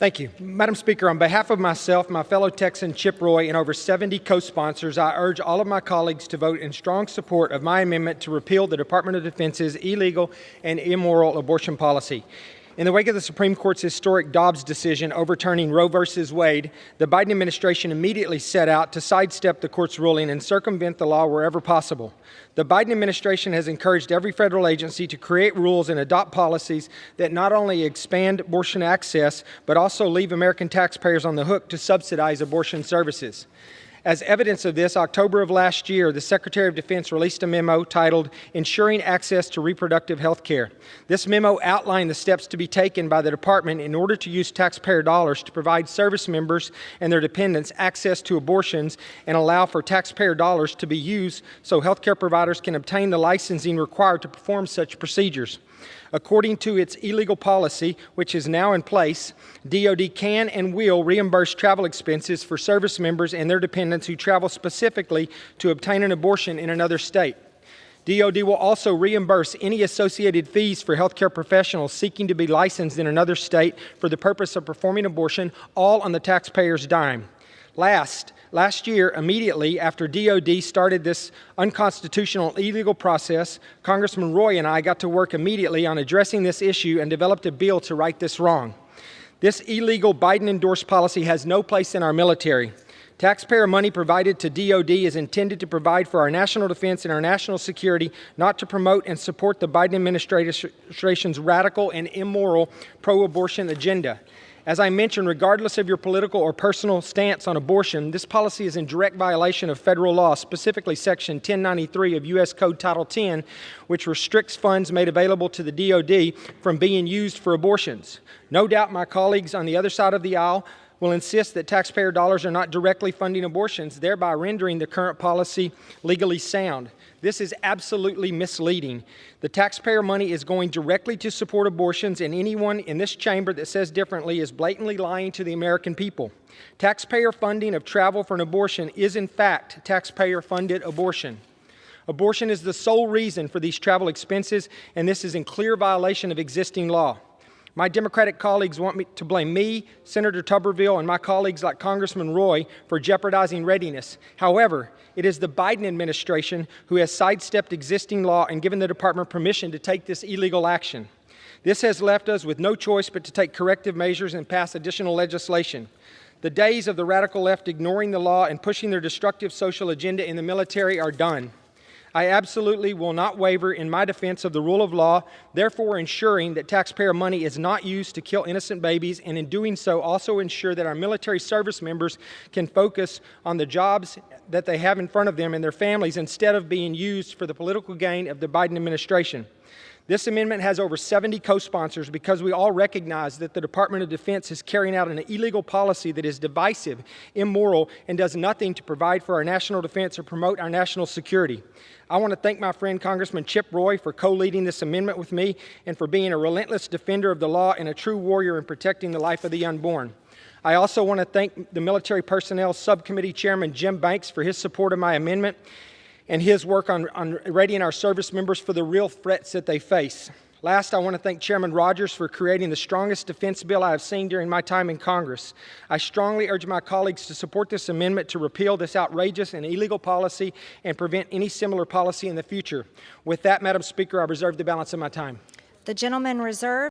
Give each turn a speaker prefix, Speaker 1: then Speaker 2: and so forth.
Speaker 1: Thank you. Madam Speaker, on behalf of myself, my fellow Texan Chip Roy, and over 70 co-sponsors, I urge all of my colleagues to vote in strong support of my amendment to repeal the Department of Defense's illegal and immoral abortion policy. In the wake of the Supreme Court's historic Dobbs decision overturning Roe v. Wade, the Biden administration immediately set out to sidestep the court's ruling and circumvent the law wherever possible. The Biden administration has encouraged every federal agency to create rules and adopt policies that not only expand abortion access, but also leave American taxpayers on the hook to subsidize abortion services. As evidence of this, October of last year, the Secretary of Defense released a memo titled Ensuring Access to Reproductive Health Care. This memo outlined the steps to be taken by the department in order to use taxpayer dollars to provide service members and their dependents access to abortions and allow for taxpayer dollars to be used so healthcare providers can obtain the licensing required to perform such procedures. According to its illegal policy, which is now in place, DoD can and will reimburse travel expenses for service members and their dependents who travel specifically to obtain an abortion in another state. DoD will also reimburse any associated fees for healthcare professionals seeking to be licensed in another state for the purpose of performing abortion, all on the taxpayer's dime. Last year, immediately after DoD started this unconstitutional illegal process, Congressman Roy and I got to work immediately on addressing this issue and developed a bill to right this wrong. This illegal Biden-endorsed policy has no place in our military. Taxpayer money provided to DoD is intended to provide for our national defense and our national security, not to promote and support the Biden administration's radical and immoral pro-abortion agenda. As I mentioned, regardless of your political or personal stance on abortion, this policy is in direct violation of federal law, specifically Section 1093 of U.S. Code Title 10, which restricts funds made available to the DoD from being used for abortions. No doubt my colleagues on the other side of the aisle will insist that taxpayer dollars are not directly funding abortions, thereby rendering the current policy legally sound. This is absolutely misleading. The taxpayer money is going directly to support abortions, and anyone in this chamber that says differently is blatantly lying to the American people. Taxpayer funding of travel for an abortion is, in fact, taxpayer-funded abortion. Abortion is the sole reason for these travel expenses, and this is in clear violation of existing law. My Democratic colleagues want me to blame me, Senator Tuberville, and my colleagues like Congressman Roy for jeopardizing readiness. However, it is the Biden administration who has sidestepped existing law and given the department permission to take this illegal action. This has left us with no choice but to take corrective measures and pass additional legislation. The days of the radical left ignoring the law and pushing their destructive social agenda in the military are done. I absolutely will not waver in my defense of the rule of law, therefore ensuring that taxpayer money is not used to kill innocent babies, and in doing so also ensure that our military service members can focus on the jobs that they have in front of them and their families instead of being used for the political gain of the Biden administration. This amendment has over 70 co-sponsors because we all recognize that the Department of Defense is carrying out an illegal policy that is divisive, immoral, and does nothing to provide for our national defense or promote our national security. I want to thank my friend Congressman Chip Roy for co-leading this amendment with me and for being a relentless defender of the law and a true warrior in protecting the life of the unborn. I also want to thank the Military Personnel Subcommittee Chairman Jim Banks for his support of my amendment and his work on readying our service members for the real threats that they face. Last, I want to thank Chairman Rogers for creating the strongest defense bill I have seen during my time in Congress. I strongly urge my colleagues to support this amendment to repeal this outrageous and illegal policy and prevent any similar policy in the future. With that, Madam Speaker, I reserve the balance of my time.
Speaker 2: The gentleman reserved.